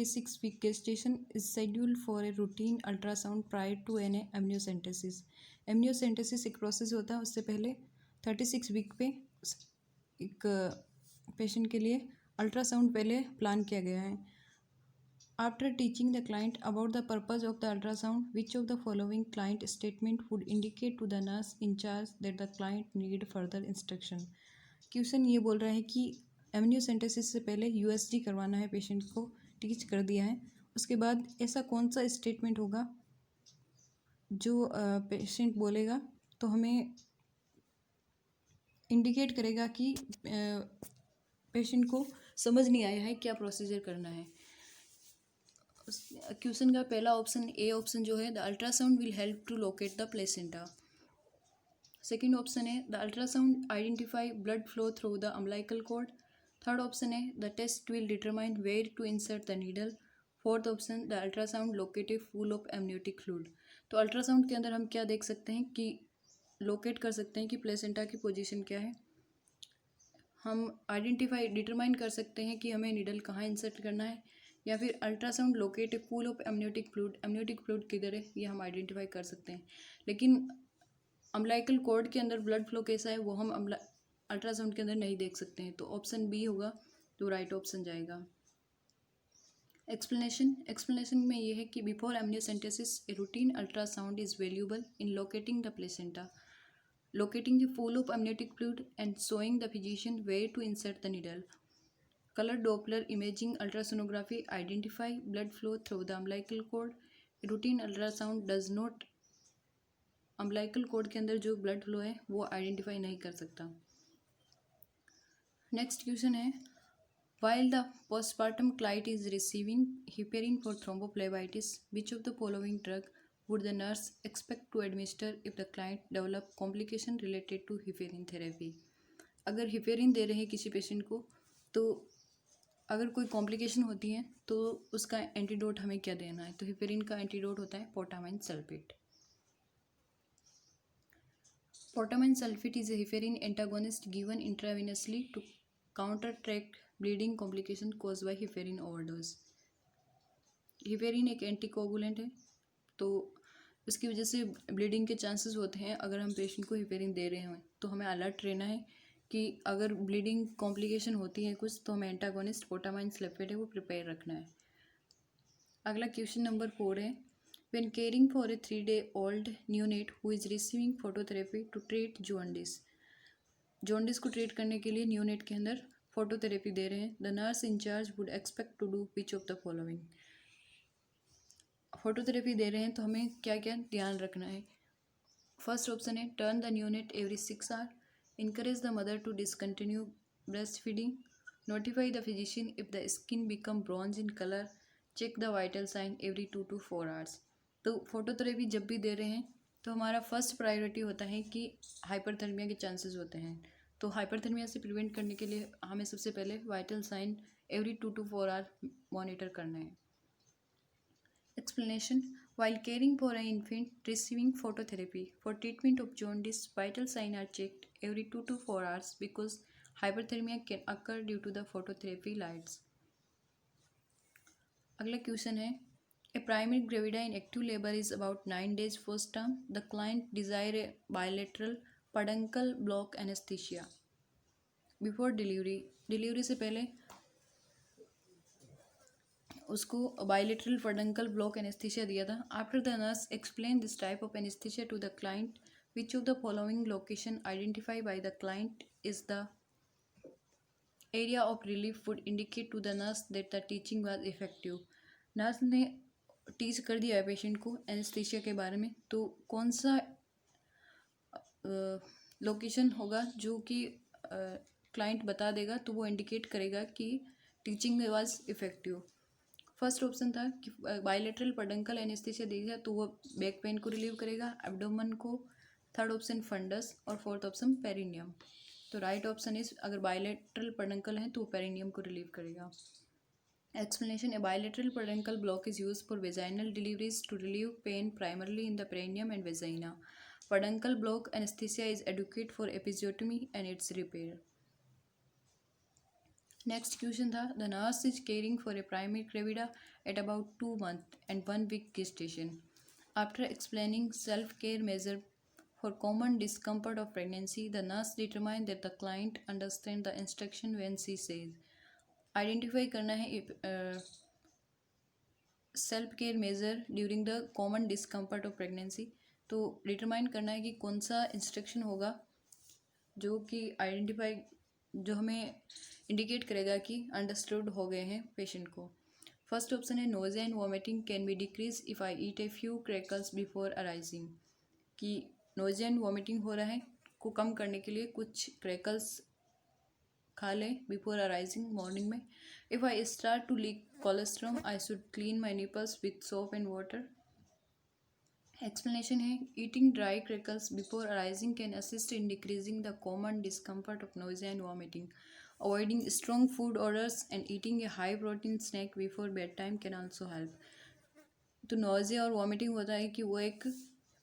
6-week gestation is scheduled for a routine ultrasound prior to an amniocentesis. amniocentesis एक process होता है, उससे पहले 36 वीक पे एक पेशेंट के लिए अल्ट्रासाउंड पहले प्लान किया गया है. After teaching the client about the purpose of the ultrasound, which of the following client statement would indicate to the nurse in charge that the client need further instruction? Question ये बोल रहा है कि amniocentesis से पहले USG करवाना है, patient को टीच कर दिया है. उसके बाद ऐसा कौन सा स्टेटमेंट होगा जो पेशेंट बोलेगा तो हमें इंडिकेट करेगा कि पेशेंट को समझ नहीं आया है क्या प्रोसीजर करना है. क्वेश्चन का पहला ऑप्शन ए ऑप्शन जो है, the ultrasound will help to locate the placenta. Second option है, the ultrasound identify blood flow through the umbilical cord. Third option है, the test will determine where to insert the needle. Fourth option, the ultrasound locative full of amniotic fluid. तो ultrasound के अंदर हम क्या देख सकते हैं कि लोकेट कर सकते हैं कि प्लेसेंटा की पोजीशन क्या है. हम आइडेंटिफाई डिटरमाइन कर सकते हैं कि हमें नीडल कहाँ इंसर्ट करना है, या फिर ultrasound locate pool of amniotic fluid, amniotic fluid किधर है ये हम आइडेंटिफाई कर सकते हैं. लेकिन अम्बिलिकल कॉर्ड के अंदर ब्लड फ्लो कैसा है वो हम अल्ट्रासाउंड के अंदर नहीं देख सकते हैं. तो ऑप्शन बी होगा जो राइट ऑप्शन जाएगा. एक्सप्लेनेशन में ये है कि before amniocentesis a routine ultrasound is valuable in locating the placenta, locating the pool of amniotic fluid and showing the physician where to insert the needle. Color Doppler imaging ultrasonography identify blood flow through the umbilical cord. Routine ultrasound does not umbilical cord के अंदर जो blood flow है वो identify नहीं कर सकता. Next question है, while the postpartum client is receiving heparin for thrombophlebitis, which of the following drug would the nurse expect to administer if the client develop complication related to heparin therapy? अगर heparin दे रहे हैं किसी patient को तो अगर कोई complication होती है तो उसका एंटीडोट हमें क्या देना है. तो हिपेरिन का एंटीडोट होता है protamine sulphate. Protamine sulphate is a heparin antagonist given intravenously to counteract bleeding complication caused by heparin overdose. Heparin एक एंटीकोगुलेंट है, तो उसकी वजह से ब्लीडिंग के चांसेस होते हैं. अगर हम पेशेंट को हिपेरिन दे रहे हैं तो हमें अलर्ट रहना है कि अगर ब्लीडिंग कॉम्प्लिकेशन होती है कुछ तो हमें एंटागोनिस्ट पोटामाइन सल्फेट है वो प्रिपेयर रखना है. अगला क्वेश्चन नंबर 4 है, when caring for a 3-day-old neonate who is receiving phototherapy to treat jaundice. Jaundice को ट्रीट करने के लिए न्यूनेट के अंदर फोटोथेरेपी दे रहे हैं. The nurse in charge would expect to do which of the following. Phototherapy दे रहे हैं तो हमें क्या क्या ध्यान रखना है. फर्स्ट ऑप्शन है, turn the neonate every 6 hour, encourage the mother to discontinue breastfeeding, notify the physician if the skin become bronze in color, check the vital sign every 2 to 4 hours. तो फोटोथेरेपी जब भी दे रहे हैं तो हमारा first priority होता है कि हाइपरथर्मिया के चांसेस होते हैं. तो हाइपरथर्मिया से प्रिवेंट करने के लिए हमें सबसे पहले vital sign every 2 to 4 hour monitor करना है. Explanation, while caring for an infant receiving phototherapy for treatment of jaundice, vital signs are checked every 2 to 4 hours because hyperthermia can occur due to the phototherapy lights. अगला question है, a primary gravida in active labor is about 9 days first term. The client desire a bilateral peduncle block anesthesia before delivery. Delivery से पहले उसको bilateral pudendal block anesthesia दिया था. After the nurse explain this type of anesthesia to the client, which of the following location identify by the client is the area of relief would indicate to the nurse that the teaching was effective. Nurse ने teach कर दिया है patient को anaesthesia के बारे में, तो कौन सा लोकेशन होगा जो कि क्लाइंट बता देगा तो वो इंडिकेट करेगा कि teaching was effective. First option था कि बायलेटरल पेडंकल एनेस्थीसिया देगा तो वो बैक पेन को रिलीव करेगा, एब्डोमेन को. थर्ड ऑप्शन फंडस और फोर्थ ऑप्शन पेरिनियम. तो राइट ऑप्शन इज, अगर बायलेटरल पेडंकल है तो वो पेरिनियम को रिलीव करेगा. Explanation, a bilateral pudendal block is use for vaginal deliveries to relieve pain primarily in the perineum and vagina. Pudendal block anesthesia is adequate for episiotomy and its repair. Next question था, the nurse is caring for a primary gravida at about 2 months and 1 week gestation. After explaining self-care measure for common discomfort of pregnancy, the nurse determined that the client understand the instruction when she says. Identify करना है self care measure during the common discomfort of pregnancy. तो determine करना है कि कौन सा instruction होगा जो कि आइडेंटिफाई, जो हमें इंडिकेट करेगा कि अंडरस्टूड हो गए हैं पेशेंट को. फर्स्ट ऑप्शन है, nausea and vomiting can be decrease if I eat a few crackers before arising. कि नोजिया एंड वॉमिटिंग हो रहा है को कम करने के लिए कुछ क्रैकर्स खा लें बिफोर अराइजिंग मॉर्निंग में. If I start to leak colostrum I should clean my nipples with soap and water. Explanation है, eating dry crackers before arising can assist in decreasing the common discomfort of nausea and vomiting. Avoiding strong food orders and eating a high protein snack before bed time can also help. तो nausea और vomiting होता है कि वो एक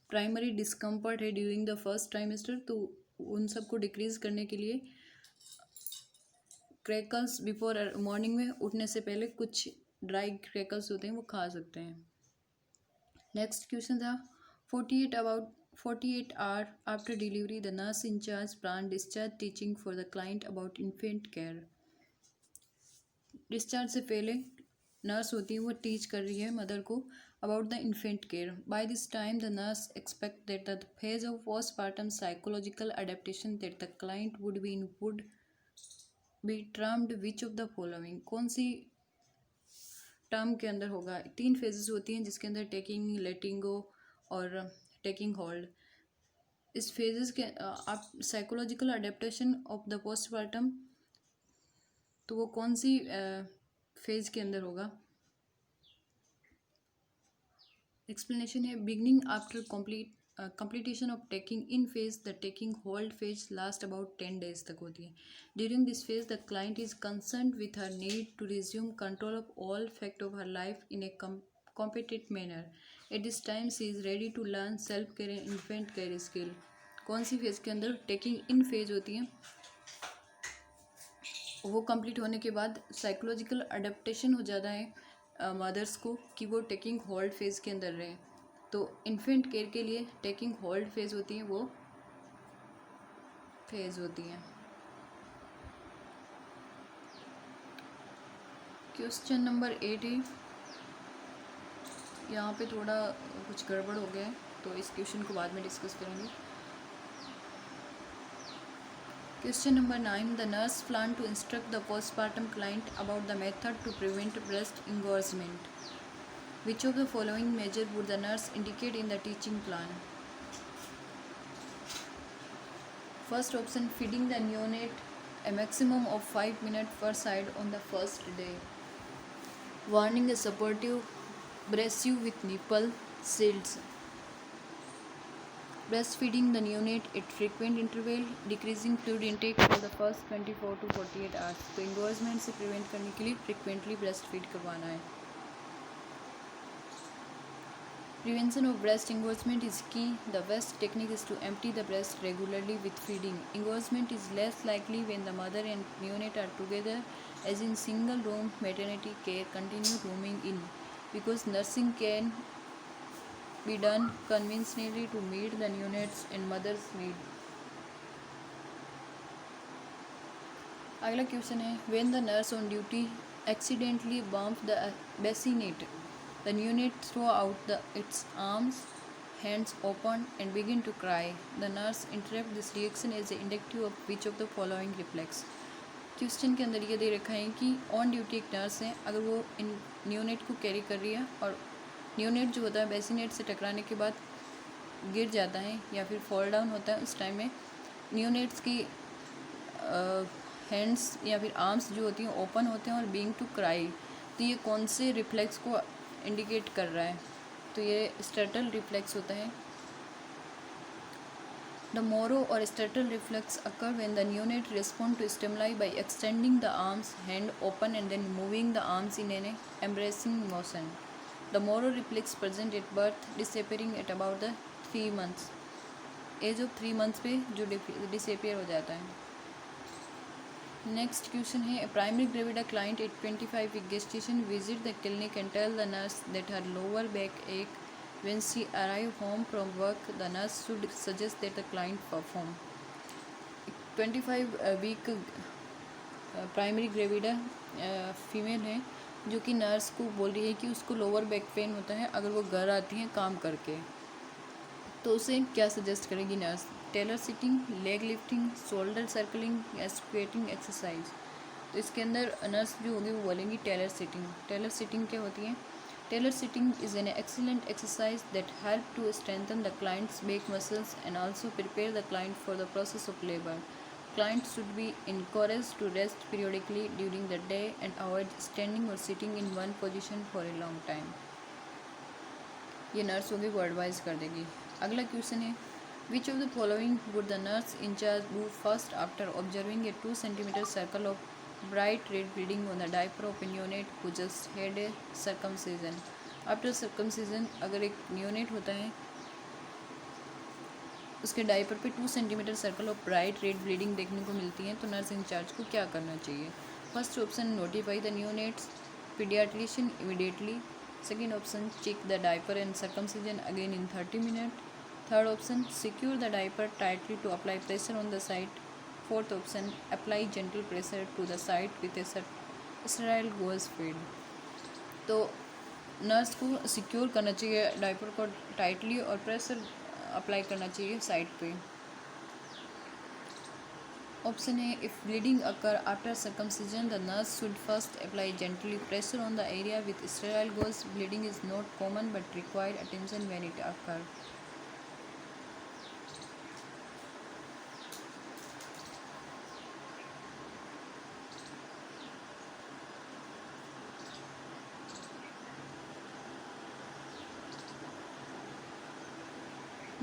primary discomfort है during the first trimester. तो उन सबको डिक्रीज करने के लिए क्रैकर्स बिफोर मॉर्निंग में उठने से पहले कुछ ड्राई क्रैकर्स होते हैं वो खा सकते हैं. नेक्स्ट क्वेश्चन था, 48 hour after delivery the nurse incharge plan discharge teaching for the client about infant care. Discharge से पहले नर्स होती है वो टीच कर रही है मदर को about the infant care. By this time the nurse expect that the phase of postpartum psychological adaptation that the client would be in would be termed which of the following. कौन सी term के अंदर होगा. 3 phases होती हैं जिसके अंदर taking, लेटिंग गो और टेकिंग होल्ड. इस फेजेस के आप psychological adaptation of the postpartum, तो वो कौन सी फेज के अंदर होगा. एक्सप्लेनेशन है, beginning after completion of taking in phase, the taking hold phase last about 10 days तक होती है. During this phase, the client is concerned with her need to resume control of all fact of her life in a competent manner. At this time, she is ready to learn self-care and infant care skill. कौन सी phase के अंदर taking in phase होती है, वो complete होने के बाद psychological adaptation हो जाता है मदर्स को कि वो टेकिंग होल्ड फेज के अंदर रहें. तो इन्फेंट केयर के लिए टेकिंग होल्ड फेज होती है, वो फेज होती है. क्वेश्चन नंबर 8 है, यहाँ पे थोड़ा कुछ गड़बड़ हो गया है तो इस क्वेश्चन को बाद में डिस्कस करेंगे. Question number 9, the nurse plan to instruct the postpartum client about the method to prevent breast engorgement. Which of the following measure would the nurse indicate in the teaching plan? First option, feeding the neonate a maximum of 5 minutes per side on the first day. Warning a supportive breastfeed with nipple shields. Breastfeeding the neonate at frequent interval, decreasing fluid intake for the first 24 to 48 hours. तो इंगोर्जमेंट से prevent करने के लिए frequently breast feed करवाना है. Prevention of breast engorgement is key. The best technique is to empty the breast regularly with feeding. Engorgement is less likely when the mother and neonate are together, as in single room maternity care continue rooming in, because nursing can be done conventionally to meet the neonates and mother's need. अगला question है, when the nurse on duty accidentally bumps the bassinet, the neonate throw out its arms, hands open and begin to cry. The nurse interrupt this reaction as indicative of which of the following reflex. Question के अंदर ये दे रखा है कि on duty एक nurse है, अगर वो इन न्यूनेट को कैरी कर रही है और न्यूनेट जो होता है बेसिनेट से टकराने के बाद गिर जाता है या फिर फॉल डाउन होता है, उस टाइम में न्यूनेट्स की हैंड्स या फिर आर्म्स जो होती हैं ओपन होते हैं और बीइंग टू क्राई. तो ये कौन से रिफ्लेक्स को इंडिकेट कर रहा है, तो ये स्टर्टल रिफ्लेक्स होता है. द मोरो और startle reflex occur when the neonate respond to stimuli by extending the arms, hand open and then moving the arms in an embracing motion. The Moro reflex present at birth, disappearing at about the 3 months. Age of 3 months पे जो disappear हो जाता है. Next question है, primary gravida client at 25 week gestation visit the clinic and tell the nurse that her lower back ache. When she arrive home from work, the nurse should suggest that the client perform. 25 week primary gravida female है जो कि nurse को बोल रही है कि उसको lower back pain होता है अगर वो घर आती हैं काम करके, तो उसे क्या सजेस्ट करेगी nurse? Tailor sitting, leg lifting, shoulder circling या स्क्वेटिंग एक्सरसाइज। तो इसके अंदर नर्स जो होगी वो बोलेंगी टेलर सिटिंग। टेलर सिटिंग क्या होती है? Tailor sitting is an excellent exercise that help to strengthen the clients back muscles and also prepare the client for the process of labour. Clients should be encouraged to rest periodically during the day and avoid standing or sitting in one position for a long time. ये nurse होगी वो advice कर देगी। अगला question है, which of the following would the nurse in charge do first after observing a 2 cm circle of bright red bleeding on the diaper of a neonate who just had a circumcision. After circumcision अगर एक neonate होता है उसके diaper पे 2 cm circle of bright red bleeding देखने को मिलती है, तो नर्स इंचार्ज को क्या करना चाहिए? First option, notify the neonate's paediatrician immediately. Second option, check the diaper and circumcision again in 30 minute. Third option, secure the diaper tightly to apply pressure on the site. Fourth option, apply gentle pressure to the site with a sterile gauze feed. तो nurse को secure करना चाहिए diaper को tightly और pressure apply करना चाहिए side पे। Option है, if bleeding occur after circumcision the nurse should first apply gently pressure on the area with sterile gauze. Bleeding is not common but require attention when it occur.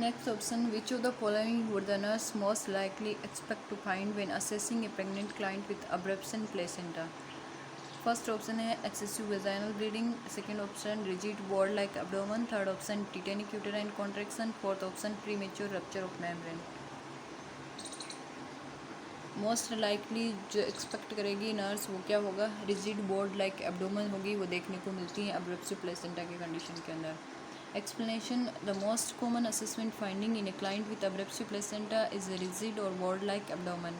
Next option, which of the following would the nurse most likely expect to find when assessing a pregnant client with abruption placenta? First option है excessive vaginal bleeding, second option rigid board like abdomen, third option tetanic uterine contraction, fourth option premature rupture of membrane. Most likely जो expect करेगी nurse वो क्या होगा? Rigid board like abdomen होगी, वो देखने को मिलती है अब्रप्शन प्लेसेंटा के कंडीशन के अंदर। Explanation, the most common assessment finding in a client with abruption placenta is a rigid or board-like abdomen.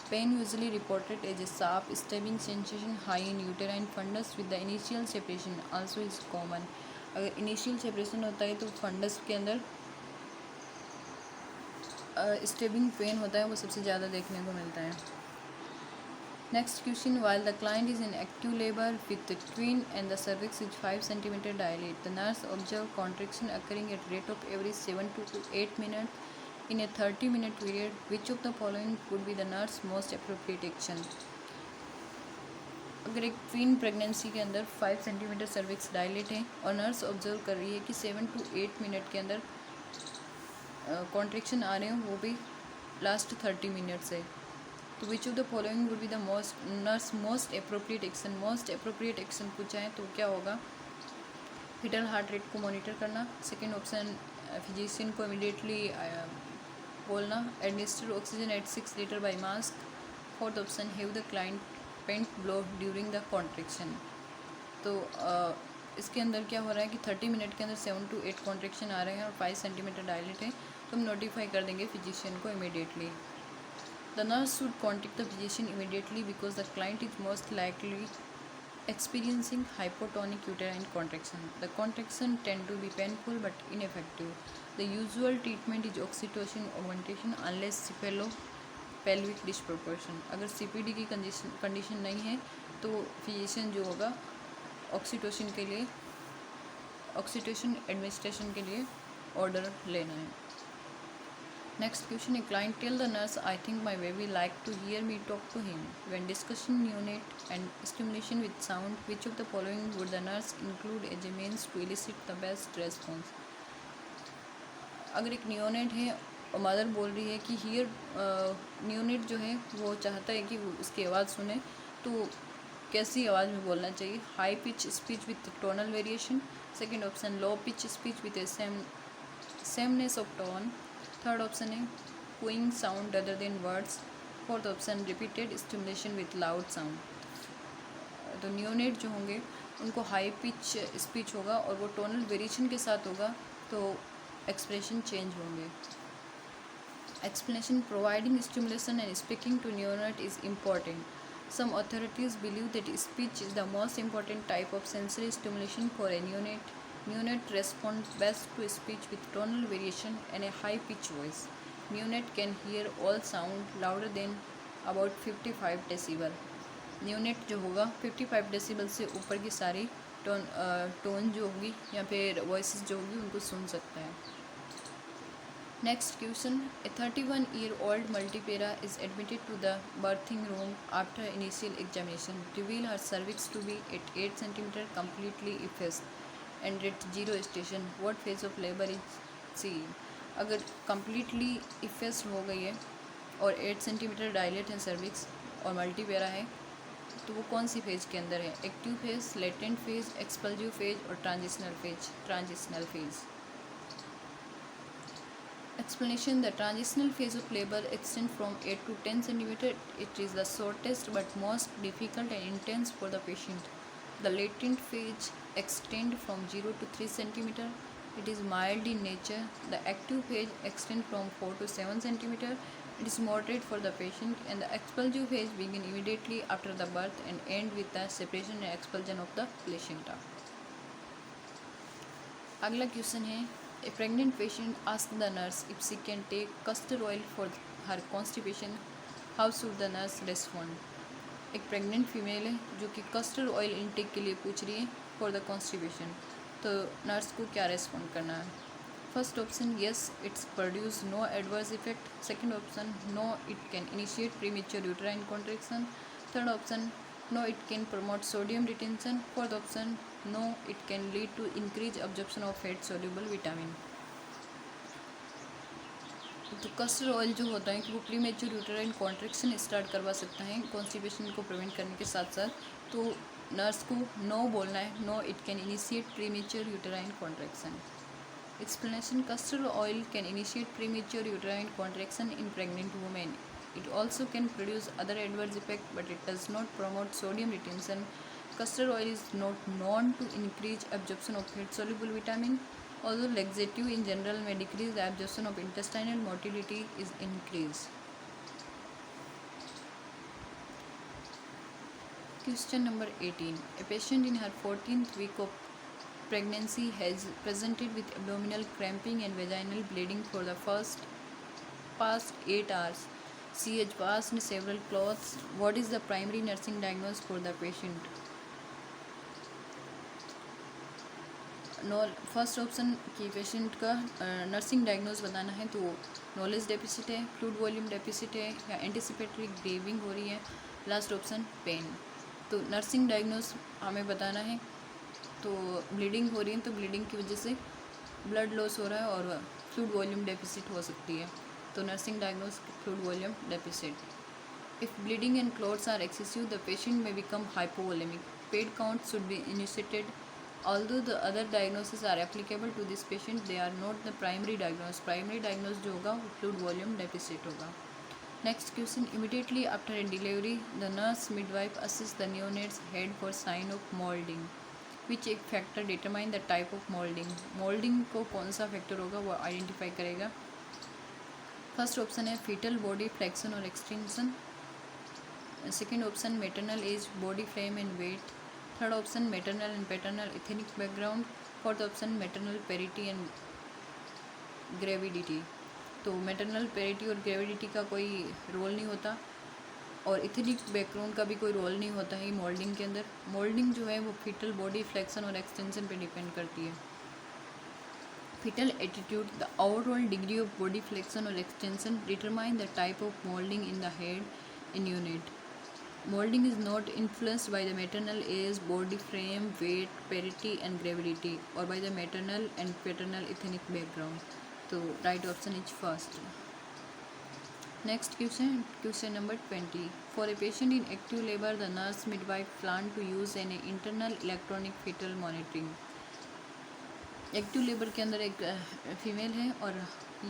Pain usually reported as a sharp, stabbing sensation high in uterine fundus with the initial separation also is common. अगर initial separation होता है तो fundus के अंदर stabbing pen होता है, वो सबसे ज़्यादा देखने को मिलता है। Next question, while the client is in active labor with the twin and the cervix is 5 cm dilate, the nurse observe contraction occurring at rate of every 7 to 8 minutes in a 30-minute period. Which of the following would be the nurse most appropriate action? अगर एक twin pregnancy के अंदर 5 cm cervix dilate है और nurse observe कर रही है कि 7 to 8 मिनट के अंदर कॉन्ट्रेक्शन आ रहे हैं, वो भी लास्ट 30 मिनट्स है, तो which of the following would be the most appropriate action? Most appropriate action पूछा है तो क्या होगा? फिटल हार्ट रेट को मॉनिटर करना। सेकेंड ऑप्शन, फिजिशियन को इमीडिएटली बोलना administer oxygen at 6 litre by mask. Fourth option, have the client pant blow during the contraction. तो इसके अंदर क्या हो रहा है कि 30 मिनट के अंदर 7 to 8 कॉन्ट्रेक्शन आ रहे हैं और 5 cm डायलेट है, तो हम नोटिफाई कर देंगे फिजिशियन को immediately. The nurse should contact the physician immediately because the client is most likely experiencing hypotonic uterine contraction. The contraction tend to be painful but ineffective. The usual treatment is oxytocin augmentation unless cephalopelvic disproportion. अगर CPD की condition नहीं है तो physician जो होगा oxytocin administration के लिए order लेना है। Next question, a client tell the nurse, I think my baby like to hear me talk to him. When discussing neonate and stimulation with sound, which of the following would the nurse include as a means to elicit the best response? अगर एक neonate है और mother बोल रही है कि here, neonate जो है वो चाहता है कि वो उसकी आवाज़ सुने, तो कैसी आवाज़ में बोलना चाहिए? High pitch speech with tonal variation. Second option, low pitch speech with a sameness of tone. Third option है cooing sound other than words. Fourth option repeated stimulation with loud sound. तो नियोनेट जो होंगे उनको high pitch speech होगा और वो tonal variation के साथ होगा, तो एक्सप्रेशन चेंज होंगे। Explanation: providing stimulation and speaking to neonate is important. Some authorities believe that speech is the most important type of sensory stimulation for a neonate. Neonate respond best to speech with tonal variation and a high pitched voice. Neonate can hear all sound louder than about 55 decibel. Neonate जो होगा 55 decibel से ऊपर की सारी tone जो होगी या फिर वॉइसेस जो होगी उनको सुन सकता है। Next question: a 31-year-old multipara is admitted to the birthing room after initial examination. Reveal her cervix to be at 8 cm completely effaced and at 0 station. What phase of labor is she in? अगर completely effaced हो गई है और 8 cm dilate है cervix और multipara है तो वो कौन सी फेज के अंदर है? Active phase, latent phase, expulsive phase और transitional phase. Explanation: the transitional phase of labor extends from 8 to 10 cm. It is the shortest but most difficult and intense for the patient. The latent phase extends from 0 to 3 cm. It is mild in nature. The active phase extends from 4 to 7 cm. It is moderate for the patient, and the expulsive phase begins immediately after the birth and ends with the separation and expulsion of the placenta. अगला question है, a pregnant patient asked the nurse if she can take castor oil for her constipation. How should the nurse respond? एक pregnant female है जो कि custard oil intake के लिए पूछ रही है फॉर द कॉन्स्टिपेशन, तो नर्स को क्या रेस्पॉन्ड करना है? First option yes it's produce no adverse effect. Second option no it can initiate premature uterine contraction. Third option no it can promote sodium retention. Fourth option no it can lead to increase absorption of fat soluble vitamin. तो castor oil जो होता है कि वो premature uterine contraction start करवा सकता है constipation को प्रिवेंट करने के साथ साथ, तो नर्स को नो बोलना है, no it can initiate premature uterine contraction. Explanation: castor oil can initiate premature uterine contraction in pregnant women. It also can produce other adverse effects, but it does not promote sodium retention. Castor oil is not known to increase absorption of fat-soluble vitamin. Although laxative in general may decrease the absorption of intestinal motility is increased. Question number 18. A patient in her 14th week of pregnancy has presented with abdominal cramping and vaginal bleeding for the past 8 hours. She has passed several cloths. What is the primary nursing diagnosis for the patient? First option कि patient का nursing diagnose बताना है, तो knowledge deficit है, fluid volume deficit है या anticipatory ग्रेविंग हो रही है। Last option pen. तो नर्सिंग डायग्नोज हमें बताना है, तो ब्लीडिंग हो रही है तो ब्लीडिंग की वजह से ब्लड लॉस हो रहा है और फ्लूइड वॉल्यूम डेफिसिट हो सकती है, तो nursing diagnose fluid volume deficit. If bleeding and clots are excessive the patient may become hypovolemic. Pad count should be initiated. Although the other diagnoses are applicable to this patient, they are not the primary diagnosis. Primary diagnosis जो होगा वो fluid volume deficit होगा। Next question: immediately after a delivery, the nurse midwife assists the neonate's head for sign of molding. Which एक factor determine the type of molding? Molding को कौन सा factor होगा वो identify करेगा। First option है fetal body flexion और extension. Second option maternal age, body frame and weight. Third option maternal and paternal ethnic background. Fourth option maternal parity and gravidity. तो maternal parity और ग्रेविडिटी का कोई role नहीं होता और एथनिक बैकग्राउंड का भी कोई रोल नहीं होता है मोल्डिंग के अंदर। मोल्डिंग जो है वो फीटल बॉडी फ्लेक्शन और एक्सटेंशन पे डिपेंड करती है। Fetal attitude, the overall degree of body flexion और extension determine the type of moulding in the head in unit. Molding is not influenced by the maternal age, body frame, weight, parity and gravidity or by the maternal and paternal ethnic background. So right option is first. Next question number 20. For a patient in active labor, the nurse midwife planned to use an internal electronic fetal monitoring. Active labour के अंदर एक female है और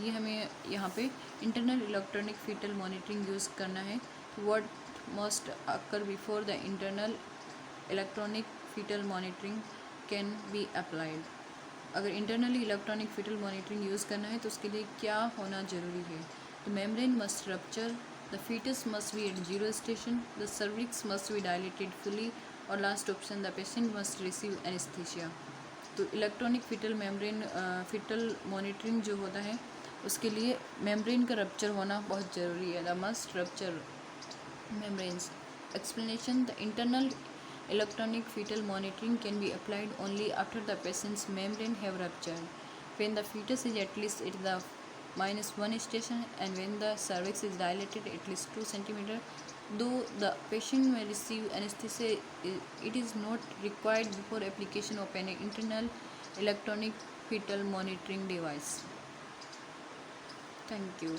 ये हमें यहाँ पे internal electronic fetal monitoring use करना है. What must occur before the internal electronic fetal monitoring can be applied. अगर internally electronic fetal monitoring use करना है तो उसके लिए क्या होना ज़रूरी है. The membrane must rupture, the fetus must be at zero station, the cervix must be dilated fully, और last option the patient must receive anaesthesia. तो electronic fetal membrane fetal monitoring जो होता है उसके लिए मेम्ब्रेन का रप्चर होना बहुत ज़रूरी है. The must rupture membranes. Explanation: the internal electronic fetal monitoring can be applied only after the patient's membrane have ruptured, when the fetus is at least at the -1 station, and when the cervix is dilated at least 2 cm. Though the patient may receive anesthesia, it is not required before application of an internal electronic fetal monitoring device. Thank you.